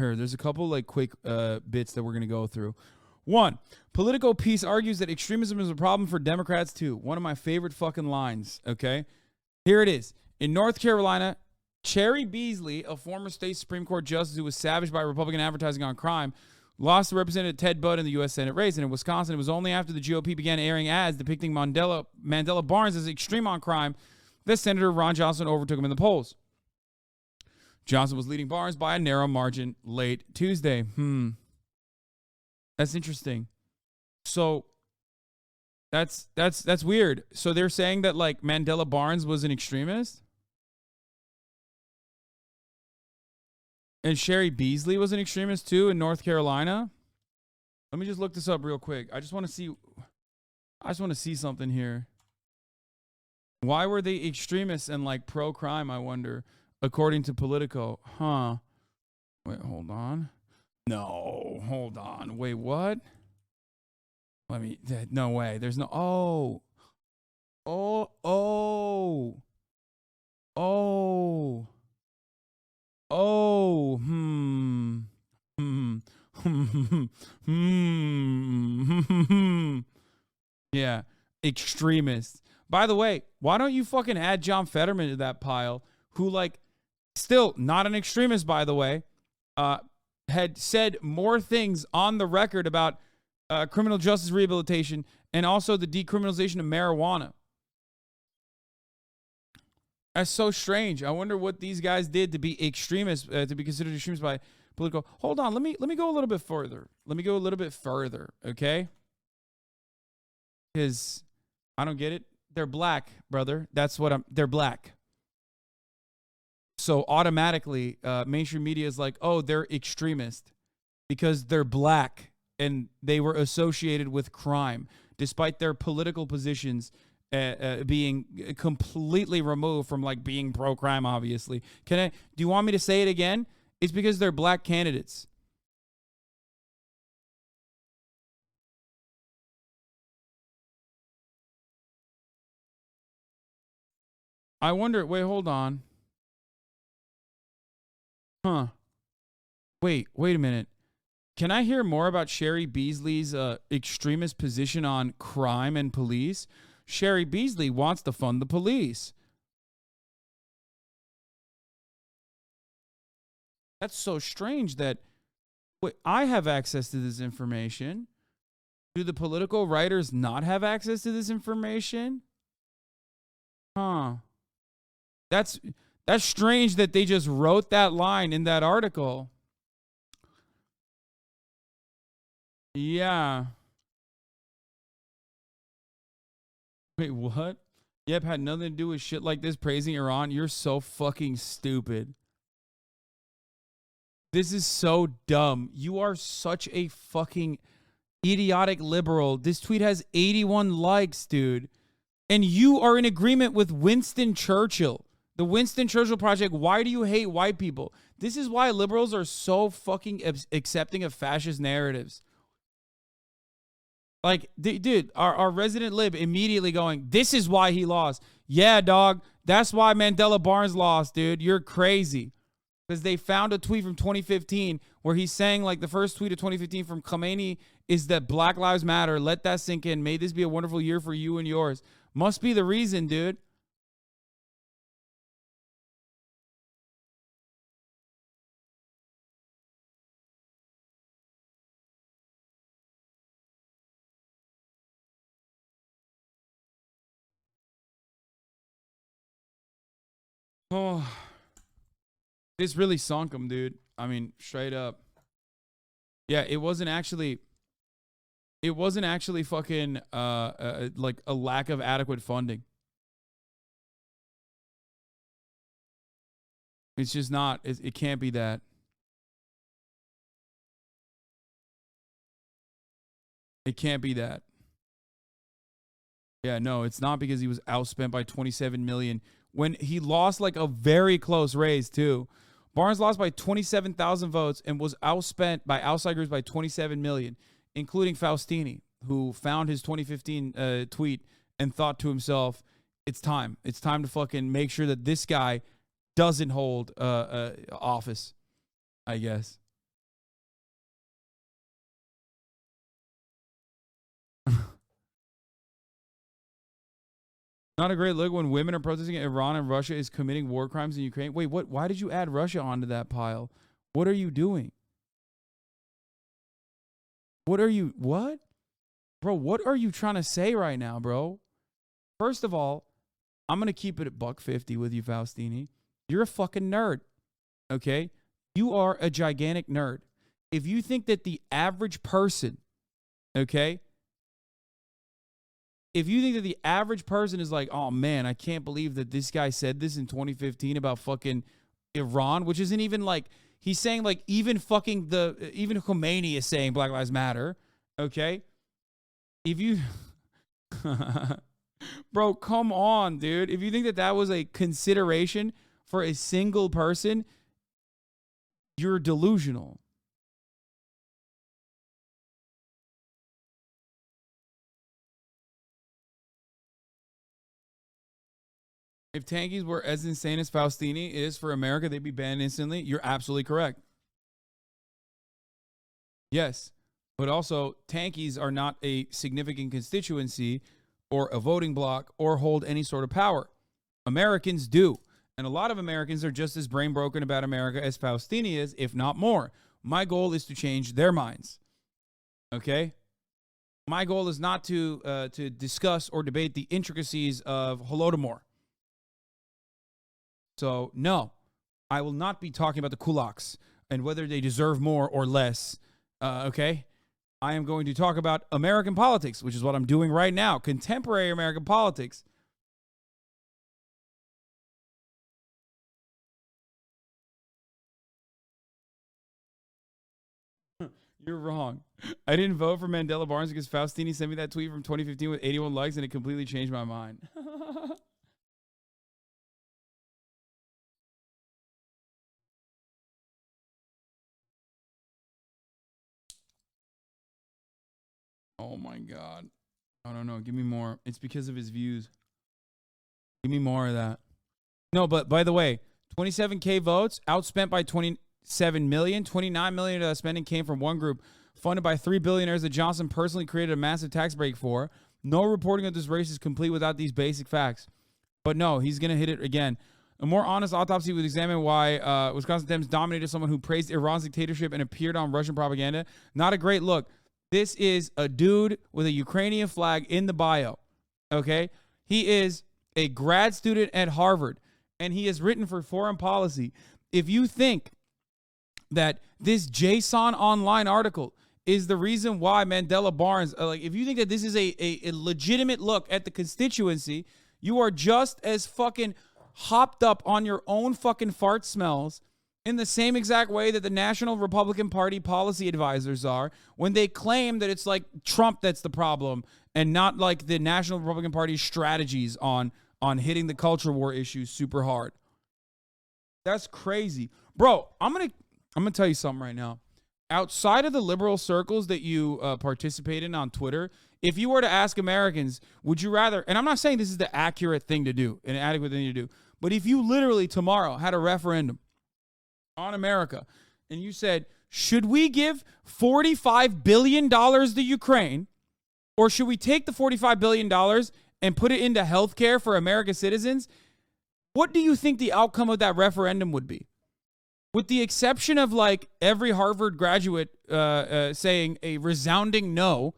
here. There's a couple like quick bits that we're gonna go through. One, Political piece argues that extremism is a problem for Democrats too. One of my favorite fucking lines. Okay, here it is. In North Carolina, Cherry Beasley, a former state Supreme Court justice who was savaged by Republican advertising on crime, lost to Representative Ted Budd in the U.S. Senate race. And in Wisconsin, it was only after the GOP began airing ads depicting Mandela Barnes as extreme on crime that Senator Ron Johnson overtook him in the polls. Johnson was leading Barnes by a narrow margin late Tuesday. That's interesting. So that's weird. So they're saying that like Mandela Barnes was an extremist? And Cherry Beasley was an extremist too in North Carolina? Let me just look this up real quick. I just want to see something here. Why were they extremists and like pro-crime, I wonder, according to Politico? Wait, hold on. No, hold on. Wait, what? No way. There's no, oh. Yeah, extremists. By the way, why don't you fucking add John Fetterman to that pile, who like, still not an extremist, by the way, had said more things on the record about criminal justice rehabilitation and also the decriminalization of marijuana. That's so strange. I wonder what these guys did to be extremists, to be considered extremists by Political. Hold on, let me go a little bit further. Okay? Because I don't get it. They're black, brother. They're black. So automatically, mainstream media is like, oh, they're extremist because they're black and they were associated with crime, despite their political positions being completely removed from like being pro-crime, obviously. Do you want me to say it again? It's because they're black candidates. I wonder, wait, hold on. Wait a minute. Can I hear more about Cherry Beasley's extremist position on crime and police? Cherry Beasley wants to fund the police. That's so strange that I have access to this information. Do the political writers not have access to this information? That's strange that they just wrote that line in that article. Yeah. Wait, what? Yep, had nothing to do with shit like this praising Iran. You're so fucking stupid. This is so dumb. You are such a fucking idiotic liberal. This tweet has 81 likes, dude. And you are in agreement with Winston Churchill. The Winston Churchill Project. Why do you hate white people? This is why liberals are so fucking accepting of fascist narratives. Like, dude, our resident lib immediately going, this is why he lost. Yeah, dog. That's why Mandela Barnes lost, dude. You're crazy. Because they found a tweet from 2015 where he's saying, like, the first tweet of 2015 from Khomeini is that Black Lives Matter. Let that sink in. May this be a wonderful year for you and yours. Must be the reason, dude. Oh, this really sunk him, dude. I mean, straight up. Yeah, it wasn't actually fucking like a lack of adequate funding. It's just not. It can't be that. It can't be that. Yeah, no, it's not because he was outspent by 27 million when he lost like a very close race too. Barnes lost by 27,000 votes and was outspent by outside groups by 27 million, including Faustini, who found his 2015 tweet and thought to himself, it's time. It's time to fucking make sure that this guy doesn't hold office, I guess. Not a great look when women are protesting Iran and Russia is committing war crimes in Ukraine. Wait, what? Why did you add Russia onto that pile? What are you doing? What? Bro, what are you trying to say right now, bro? First of all, I'm going to keep it at $150 with you, Faustini. You're a fucking nerd, okay? You are a gigantic nerd. If you think that the average person, okay, if you think that the average person is like, oh man, I can't believe that this guy said this in 2015 about fucking Iran, which isn't even like, he's saying like even Khomeini is saying Black Lives Matter, okay? If you, bro, come on, dude. If you think that that was a consideration for a single person, you're delusional. If tankies were as insane as Faustini is for America, they'd be banned instantly. You're absolutely correct. Yes, but also tankies are not a significant constituency or a voting bloc or hold any sort of power. Americans do. And a lot of Americans are just as brain broken about America as Faustini is, if not more. My goal is to change their minds. Okay? My goal is not to discuss or debate the intricacies of Holodomor. So, no, I will not be talking about the kulaks and whether they deserve more or less. Okay? I am going to talk about American politics, which is what I'm doing right now. Contemporary American politics. You're wrong. I didn't vote for Mandela Barnes because Faustini sent me that tweet from 2015 with 81 likes and it completely changed my mind. Oh my God. I don't know. Give me more. It's because of his views. Give me more of that. No, but by the way, 27K votes, outspent by 27 million. 29 million of that spending came from one group, funded by 3 billionaires that Johnson personally created a massive tax break for. No reporting of this race is complete without these basic facts. But no, he's going to hit it again. A more honest autopsy would examine why Wisconsin Dems dominated someone who praised Iran's dictatorship and appeared on Russian propaganda. Not a great look. This is a dude with a Ukrainian flag in the bio, okay? He is a grad student at Harvard, and he has written for foreign policy. If you think that this JSON Online article is the reason why Mandela Barnes, if you think that this is a legitimate look at the constituency, you are just as fucking hopped up on your own fucking fart smells in the same exact way that the National Republican Party policy advisors are when they claim that it's like Trump that's the problem and not like the National Republican Party's strategies on hitting the culture war issues super hard. That's crazy. Bro, I'm going to tell you something right now. Outside of the liberal circles that you participate in on Twitter, if you were to ask Americans, would you rather, and I'm not saying this is the accurate thing to do, an adequate thing to do, but if you literally tomorrow had a referendum on America, and you said, should we give $45 billion to Ukraine, or should we take the $45 billion and put it into healthcare for American citizens? What do you think the outcome of that referendum would be? With the exception of like every Harvard graduate saying a resounding no,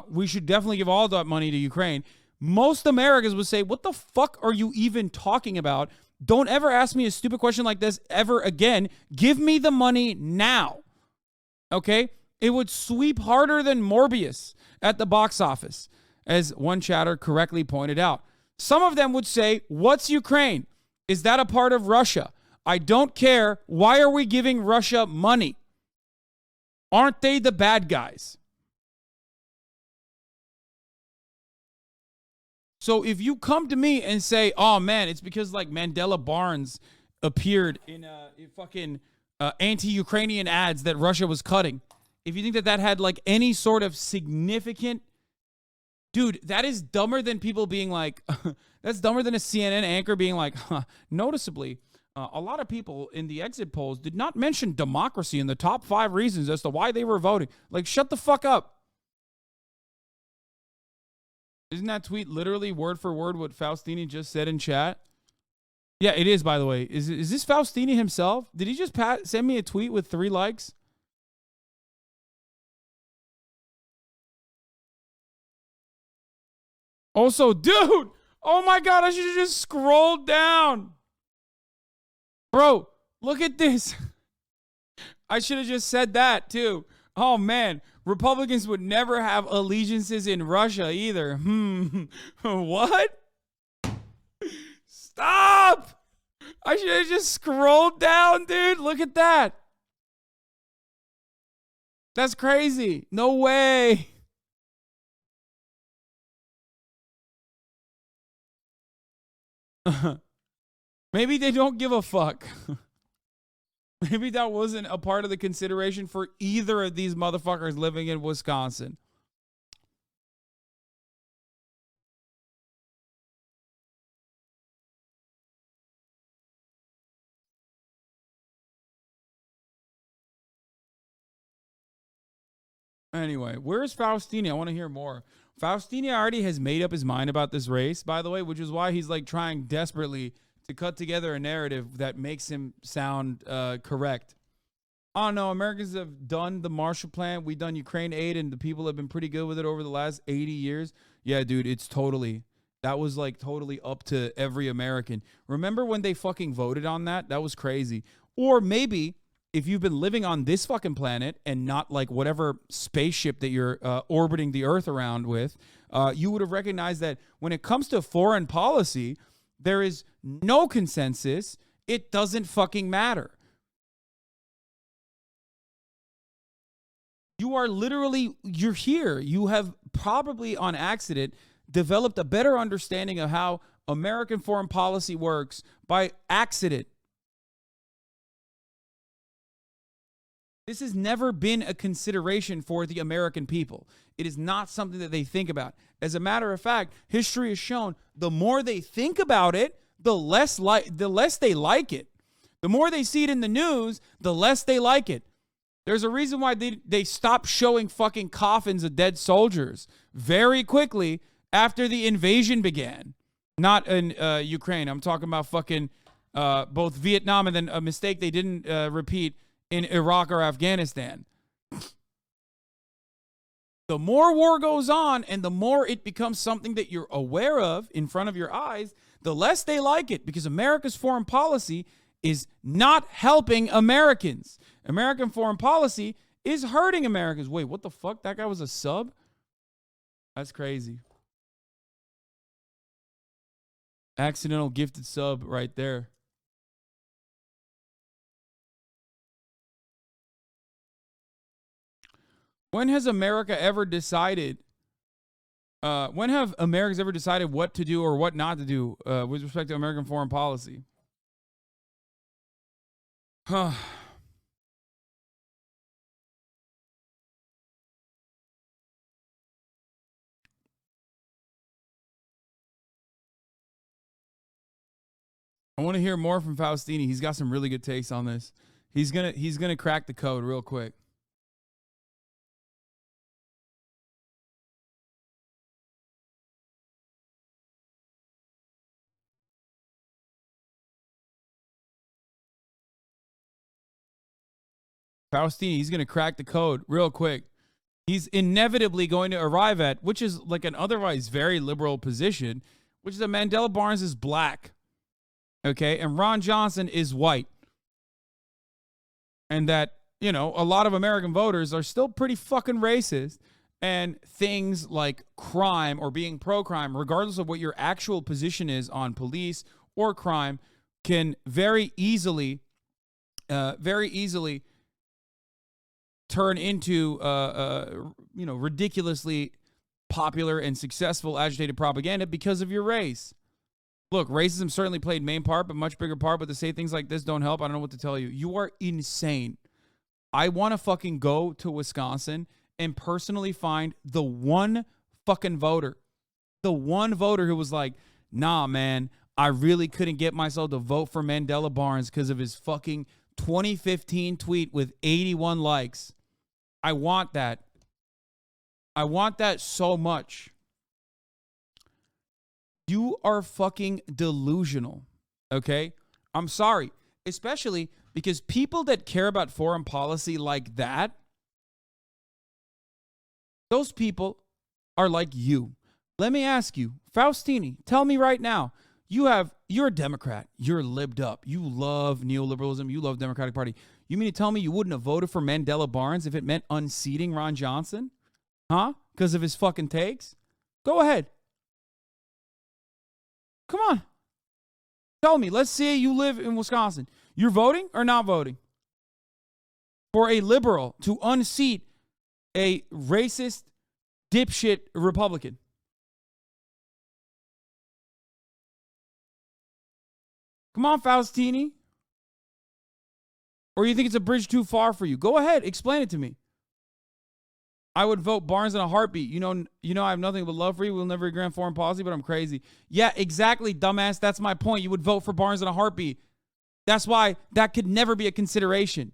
we should definitely give all that money to Ukraine. Most Americans would say, what the fuck are you even talking about? Don't ever ask me a stupid question like this ever again. Give me the money now. Okay? It would sweep harder than Morbius at the box office, as one chatter correctly pointed out. Some of them would say, what's Ukraine? Is that a part of Russia? I don't care. Why are we giving Russia money? Aren't they the bad guys? So if you come to me and say, oh man, it's because like Mandela Barnes appeared in fucking anti-Ukrainian ads that Russia was cutting. If you think that that had like any sort of significant, dude, that is dumber than people being like, that's dumber than a CNN anchor being like, noticeably, a lot of people in the exit polls did not mention democracy in the top 5 reasons as to why they were voting. Like, shut the fuck up. Isn't that tweet literally word for word what Faustini just said in chat? Yeah, it is, by the way. Is this Faustini himself? Did he just send me a tweet with 3 likes? Also, dude, oh my God, I should have just scrolled down. Bro, look at this. I should have just said that too. Oh man, Republicans would never have allegiances in Russia either. What? Stop! I should have just scrolled down, dude. Look at that. That's crazy. No way. Maybe they don't give a fuck. Maybe that wasn't a part of the consideration for either of these motherfuckers living in Wisconsin. Anyway, where's Faustini? I want to hear more. Faustini already has made up his mind about this race, by the way, which is why he's like trying desperately to cut together a narrative that makes him sound correct. Oh no, Americans have done the Marshall Plan. We've done Ukraine aid, and the people have been pretty good with it over the last 80 years. Yeah, dude, that was like totally up to every American. Remember when they fucking voted on that? That was crazy. Or maybe if you've been living on this fucking planet and not like whatever spaceship that you're orbiting the Earth around with, you would have recognized that when it comes to foreign policy, there is no consensus. It doesn't fucking matter. You're here. You have probably on accident developed a better understanding of how American foreign policy works by accident. This has never been a consideration for the American people. It is not something that they think about. As a matter of fact, history has shown the more they think about it, the less they like it. The more they see it in the news, the less they like it. There's a reason why they stopped showing fucking coffins of dead soldiers very quickly after the invasion began. Not in Ukraine. I'm talking about fucking both Vietnam and then a mistake they didn't repeat in Iraq or Afghanistan. The more war goes on and the more it becomes something that you're aware of in front of your eyes, the less they like it, because America's foreign policy is not helping Americans. American foreign policy is hurting Americans. Wait, what the fuck? That guy was a sub? That's crazy. Accidental gifted sub right there. When has America ever decided? When have Americans ever decided what to do or what not to do with respect to American foreign policy? I want to hear more from Faustini. He's got some really good takes on this. He's gonna crack the code real quick. Faustini, he's gonna crack the code real quick. He's inevitably going to arrive at, which is like an otherwise very liberal position, which is that Mandela Barnes is black. Okay, and Ron Johnson is white. And that, you know, a lot of American voters are still pretty fucking racist. And things like crime or being pro-crime, regardless of what your actual position is on police or crime, can very easily turn into, ridiculously popular and successful agitated propaganda because of your race. Look, racism certainly played main part, but much bigger part. But to say things like this don't help, I don't know what to tell you. You are insane. I want to fucking go to Wisconsin and personally find the one fucking voter. The one voter who was like, nah, man, I really couldn't get myself to vote for Mandela Barnes because of his fucking 2015 tweet with 81 likes. I want that. I want that so much. You are fucking delusional. Okay? I'm sorry. Especially because people that care about foreign policy like that, those people are like you. Let me ask you, Faustini, tell me right now, you're a Democrat. You're libbed up. You love neoliberalism. You love Democratic Party. You mean to tell me you wouldn't have voted for Mandela Barnes if it meant unseating Ron Johnson? Huh? Because of his fucking takes? Go ahead. Come on. Tell me. Let's say you live in Wisconsin. You're voting or not voting for a liberal to unseat a racist dipshit Republican? Come on, Faustini. Or you think it's a bridge too far for you? Go ahead. Explain it to me. I would vote Barnes in a heartbeat. You know, I have nothing but love for you. We'll never grant foreign policy, but I'm crazy. Yeah, exactly, dumbass. That's my point. You would vote for Barnes in a heartbeat. That's why that could never be a consideration.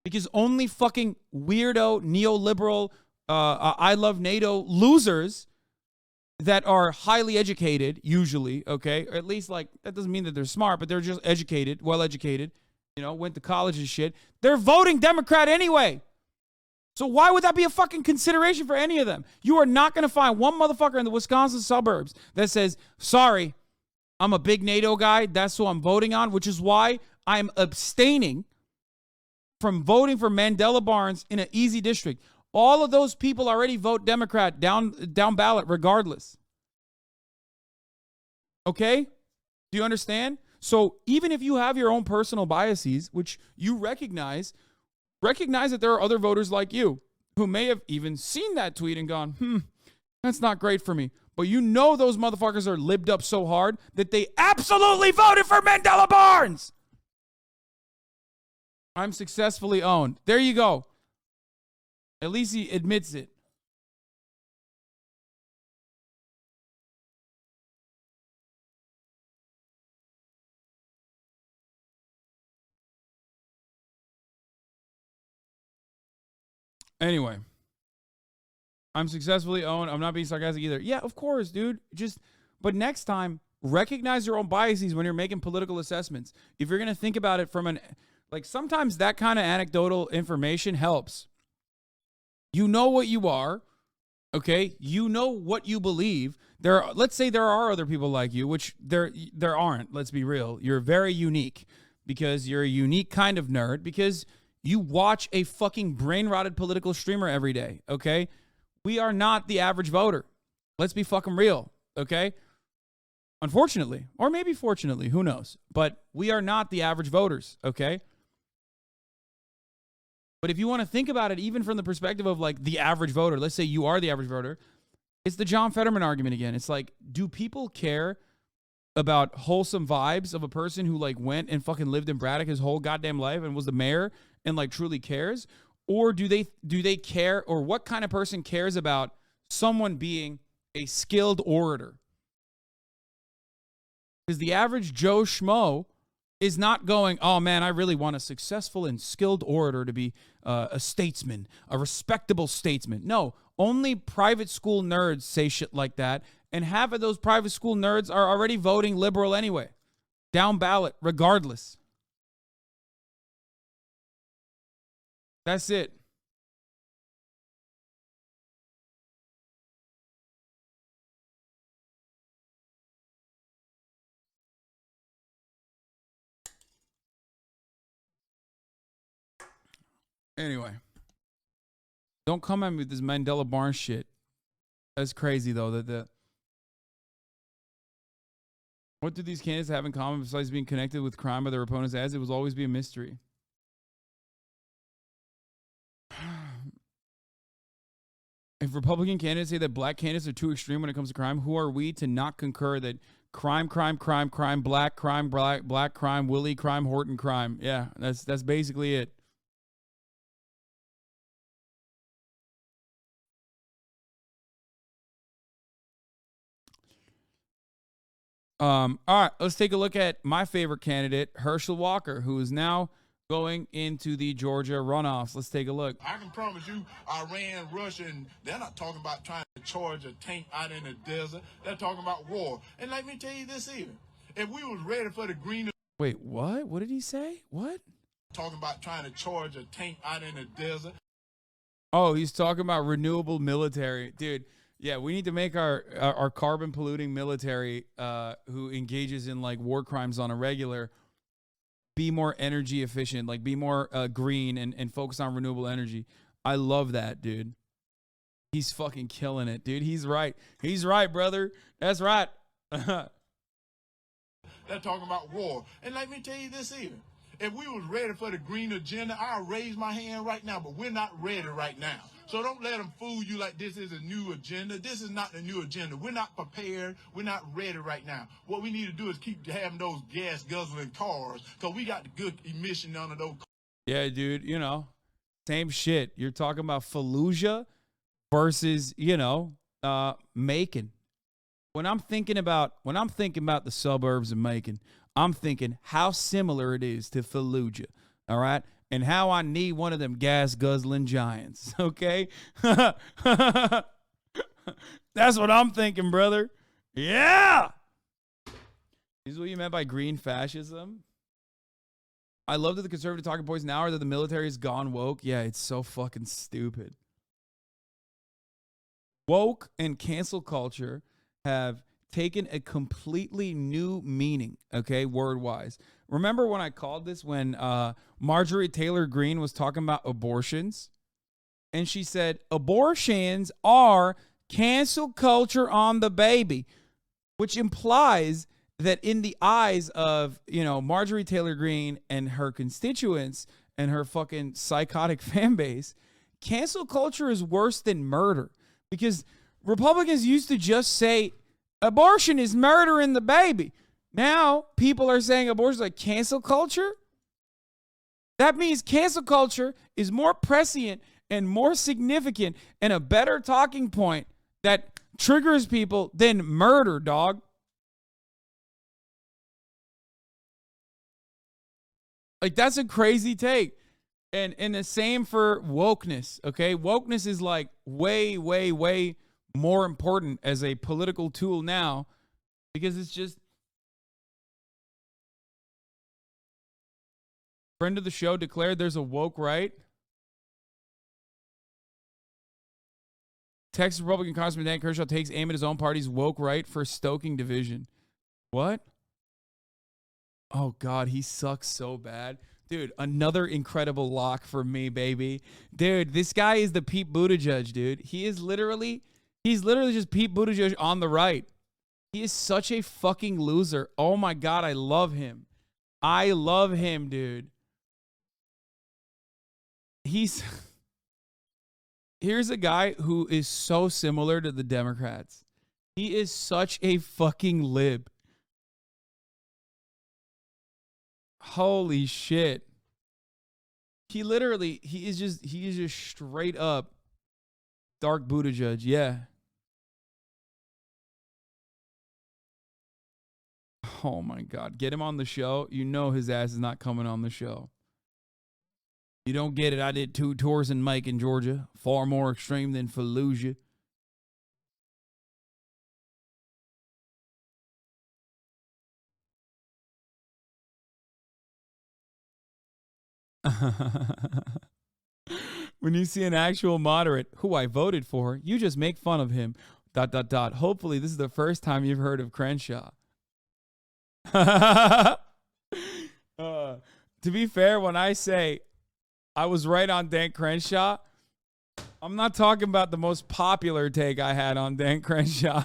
Because only fucking weirdo, neoliberal, I love NATO losers that are highly educated, usually, okay? Or at least, like, that doesn't mean that they're smart, but they're just educated, well-educated, went to college and shit. They're voting Democrat anyway. So why would that be a fucking consideration for any of them? You are not going to find one motherfucker in the Wisconsin suburbs that says, sorry, I'm a big NATO guy. That's who I'm voting on, which is why I'm abstaining from voting for Mandela Barnes in an easy district. All of those people already vote Democrat down ballot regardless. Okay? Do you understand? So even if you have your own personal biases, which you recognize that there are other voters like you who may have even seen that tweet and gone, that's not great for me. But you know those motherfuckers are libbed up so hard that they absolutely voted for Mandela Barnes. I'm successfully owned. There you go. At least he admits it. Anyway, I'm successfully owned. I'm not being sarcastic either. Yeah, of course, dude. But next time, recognize your own biases when you're making political assessments. If you're going to think about it from sometimes that kind of anecdotal information helps. You know what you are, okay? You know what you believe. Let's say there are other people like you, which there aren't. Let's be real. You're very unique because you're a unique kind of nerd because you watch a fucking brain-rotted political streamer every day, okay? We are not the average voter. Let's be fucking real, okay? Unfortunately, or maybe fortunately, who knows? But we are not the average voters, okay? But if you want to think about it, even from the perspective of like the average voter, let's say you are the average voter, it's the John Fetterman argument again. It's like, do people care about wholesome vibes of a person who like went and fucking lived in Braddock his whole goddamn life and was the mayor and like truly cares? Or do they care, or what kind of person cares about someone being a skilled orator? Because the average Joe Schmo is not going, oh man, I really want a successful and skilled orator to be a statesman, a respectable statesman. No, only private school nerds say shit like that, and half of those private school nerds are already voting liberal anyway, down ballot, regardless. That's it. Anyway, don't come at me with this Mandela Barnes shit. That's crazy though. What do these candidates have in common besides being connected with crime by their opponents? As it will always be a mystery. If Republican candidates say that black candidates are too extreme when it comes to crime, who are we to not concur that crime, black crime, Willie crime, Horton crime? Yeah, that's basically it. All right, let's take a look at my favorite candidate, Herschel Walker, who is now going into the Georgia runoffs. Let's take a look. I can promise you, Iran, Russia, and they're not talking about trying to charge a tank out in the desert. They're talking about war. And let me tell you this even. If we was ready for the green... Wait, what? What did he say? What? Talking about trying to charge a tank out in the desert. Oh, he's talking about renewable military. Dude, yeah, we need to make our carbon polluting military who engages in like war crimes on a regular be more energy efficient, like be more green and focus on renewable energy. I love that, dude. He's fucking killing it, dude. He's right. He's right, brother. That's right. They're talking about war. And let me tell you this even. If we was ready for the green agenda, I'll raise my hand right now, but we're not ready right now. So don't let them fool you like this is a new agenda. This is not a new agenda. We're not prepared. We're not ready right now. What we need to do is keep having those gas guzzling cars because we got the good emission under those cars. Yeah, dude, you know, same shit. You're talking about Fallujah versus, you know, Macon. When I'm thinking about the suburbs of Macon, I'm thinking how similar it is to Fallujah, all right? And how I need one of them gas-guzzling giants, okay? That's what I'm thinking, brother. Yeah! This is what you meant by green fascism? I love that the conservative talking points now are that the military has gone woke. Yeah, it's so fucking stupid. Woke and cancel culture have taken a completely new meaning, okay, word-wise. Remember when I called this when Marjorie Taylor Greene was talking about abortions? And she said, abortions are cancel culture on the baby, which implies that in the eyes of, you know, Marjorie Taylor Greene and her constituents and her fucking psychotic fan base, cancel culture is worse than murder. Because Republicans used to just say, abortion is murdering the baby. Now, people are saying abortion is like cancel culture. That means cancel culture is more prescient and more significant and a better talking point that triggers people than murder, dog. Like, that's a crazy take. And the same for wokeness, okay? Wokeness is like way, way, way more important as a political tool now because it's just... Friend of the show declared there's a woke right. Texas Republican Congressman Dan Kershaw takes aim at his own party's woke right for stoking division. What? Oh, God, he sucks so bad. Dude, another incredible lock for me, baby. Dude, this guy is the Pete Buttigieg, dude. He's literally just Pete Buttigieg on the right. He is such a fucking loser. Oh, my God, I love him. I love him, dude. Here's a guy who is so similar to the Democrats. He is such a fucking lib. Holy shit. He is just straight up dark Buttigieg. Yeah. Oh my God. Get him on the show. You know his ass is not coming on the show. You don't get it. I did 2 tours in Macon, Georgia. Far more extreme than Fallujah. When you see an actual moderate who I voted for, you just make fun of him. ... Hopefully this is the first time you've heard of Crenshaw. To be fair, when I say I was right on Dan Crenshaw, I'm not talking about the most popular take I had on Dan Crenshaw.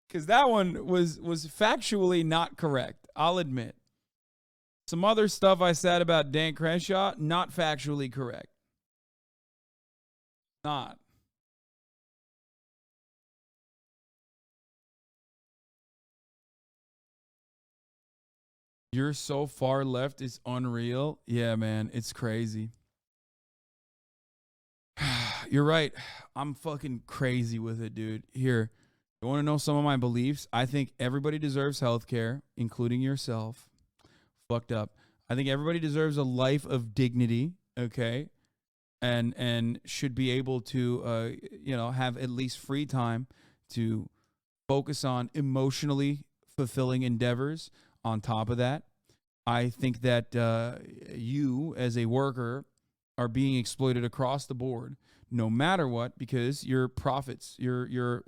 Because that one was factually not correct. I'll admit. Some other stuff I said about Dan Crenshaw, not factually correct. Not. You're so far left, it's unreal. Yeah, man, it's crazy. You're right. I'm fucking crazy with it, dude. Here, you want to know some of my beliefs? I think everybody deserves health care, including yourself. fucked up. I think everybody deserves a life of dignity, okay? And should be able to have at least free time to focus on emotionally fulfilling endeavors. On top of that, I think that you as a worker are being exploited across the board, no matter what, because your profits, your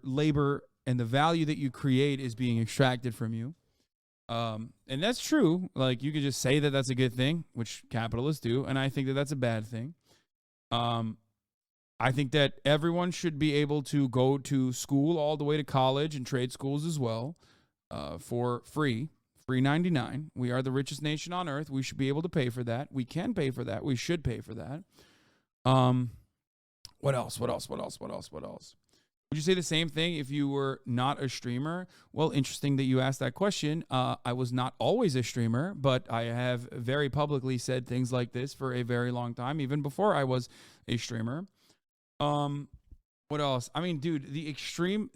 labor and the value that you create is being extracted from you. And that's true. Like, you could just say that that's a good thing, which capitalists do, and I think that that's a bad thing. I think that everyone should be able to go to school all the way to college and trade schools as well, for free 99. We are the richest nation on earth. We should be able to pay for that. We can pay for that. We should pay for that. What else? Would you say the same thing if you were not a streamer? Well, interesting that you asked that question. I was not always a streamer, but I have very publicly said things like this for a very long time, even before I was a streamer. What else? I mean, dude, the extreme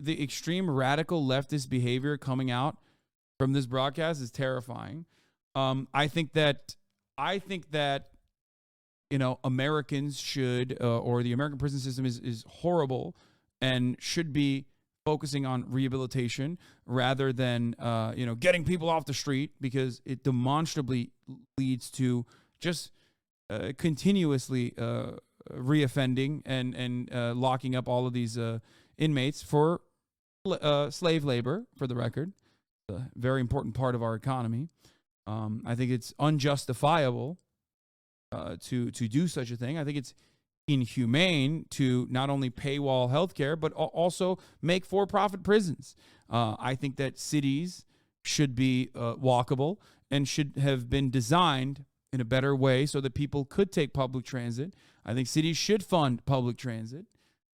radical leftist behavior coming out from this broadcast is terrifying. I think that Americans should, or the American prison system is horrible and should be focusing on rehabilitation rather than getting people off the street, because it demonstrably leads to just continuously reoffending and locking up all of these inmates for slave labor, for the record. A very important part of our economy. I think it's unjustifiable to do such a thing. I think it's inhumane to not only paywall healthcare, but also make for-profit prisons. I think that cities should be walkable and should have been designed in a better way so that people could take public transit. I think cities should fund public transit.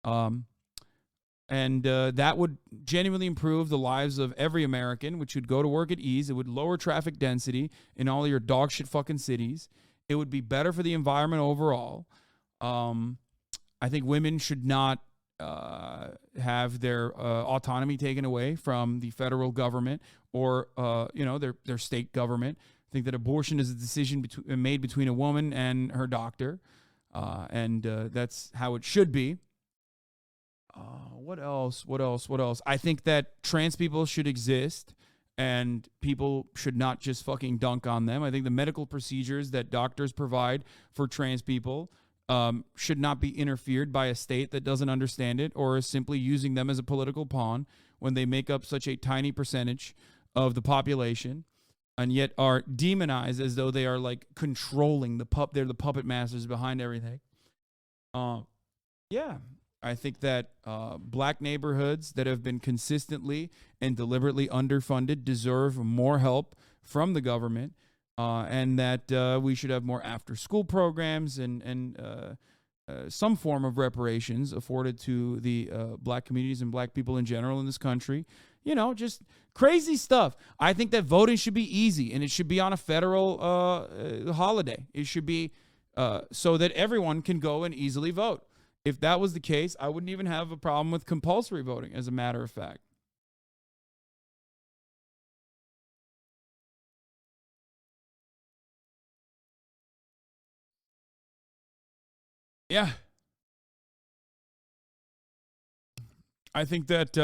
And that would genuinely improve the lives of every American, which would go to work at ease. It would lower traffic density in all of your dog shit fucking cities. It would be better for the environment overall. I think women should not have their autonomy taken away from the federal government or their state government. I think that abortion is a decision made between a woman and her doctor, and that's how it should be. What else? I think that trans people should exist, and people should not just fucking dunk on them. I think the medical procedures that doctors provide for trans people should not be interfered by a state that doesn't understand it or is simply using them as a political pawn when they make up such a tiny percentage of the population, and yet are demonized as though they are like controlling they're the puppet masters behind everything. Yeah. I think that black neighborhoods that have been consistently and deliberately underfunded deserve more help from the government, and that we should have more after-school programs and some form of reparations afforded to the black communities and black people in general in this country. Just crazy stuff. I think that voting should be easy, and it should be on a federal holiday. It should be so that everyone can go and easily vote. If that was the case, I wouldn't even have a problem with compulsory voting, as a matter of fact. Yeah. I think that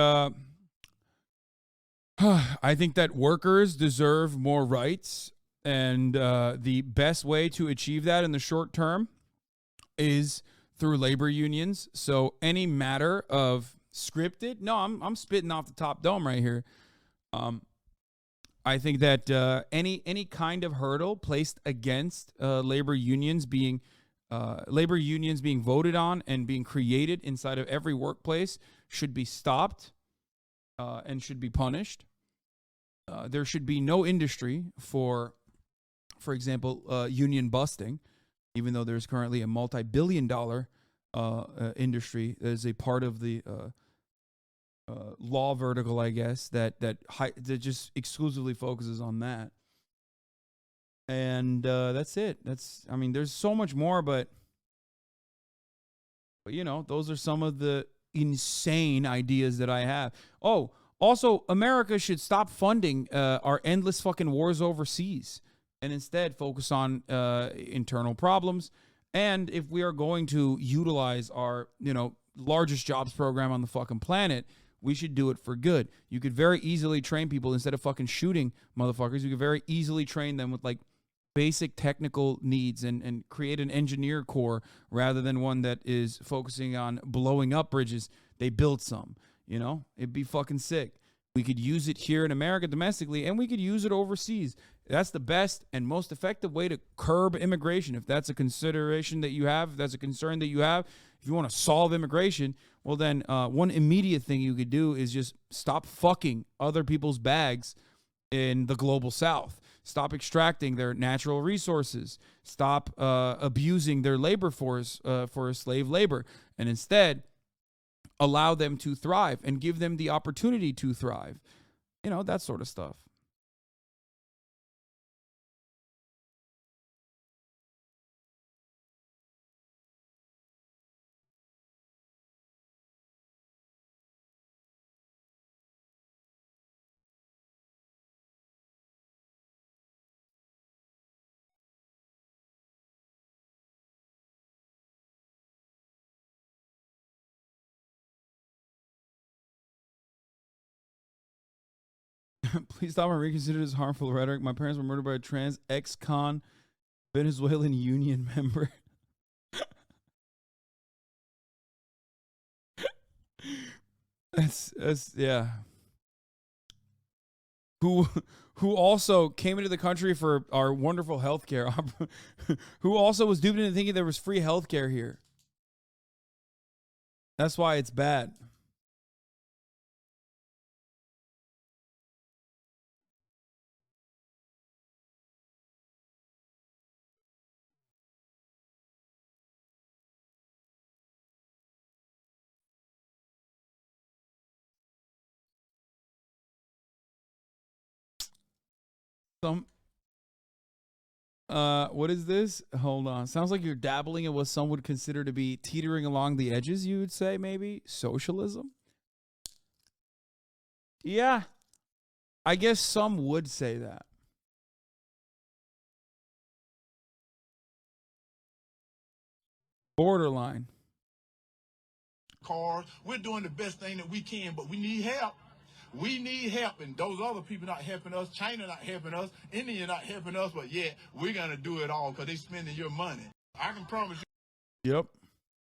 workers deserve more rights, and the best way to achieve that in the short term is through labor unions. So any matter of scripted, no, I'm spitting off the top dome right here. I think that any kind of hurdle placed against labor unions being voted on and being created inside of every workplace should be stopped and should be punished. There should be no industry for example, union busting, even though there's currently a multi-billion-dollar industry that is a part of the law vertical, I guess, that just exclusively focuses on that. And that's it. There's so much more, but those are some of the insane ideas that I have. Oh, Also, America should stop funding our endless fucking wars overseas and instead focus on internal problems. And if we are going to utilize our, largest jobs program on the fucking planet, we should do it for good. You could very easily train people instead of fucking shooting motherfuckers. You could very easily train them with like basic technical needs and create an engineer corps rather than one that is focusing on blowing up bridges. They build some. It'd be fucking sick. We could use it here in America domestically, and we could use it overseas. That's the best and most effective way to curb immigration. If that's a consideration that you have, if that's a concern that you have, if you want to solve immigration, well then one immediate thing you could do is just stop fucking other people's bags in the global south. Stop extracting their natural resources. Stop abusing their labor force for slave labor. And instead, allow them to thrive and give them the opportunity to thrive. That sort of stuff. Please stop and reconsider this harmful rhetoric. My parents were murdered by a trans ex-con Venezuelan union member. That's yeah. Who also came into the country for our wonderful healthcare. Who also was duped into thinking there was free healthcare here. That's why it's bad. What is this? Hold on. Sounds like you're dabbling in what some would consider to be teetering along the edges, you would say, maybe? Socialism? Yeah. I guess some would say that. Borderline. Cars. We're doing the best thing that we can, but we need help. We need help, and those other people not helping us. China not helping us. India not helping us, but yet we're going to do it all because they spending your money. I can promise you. Yep.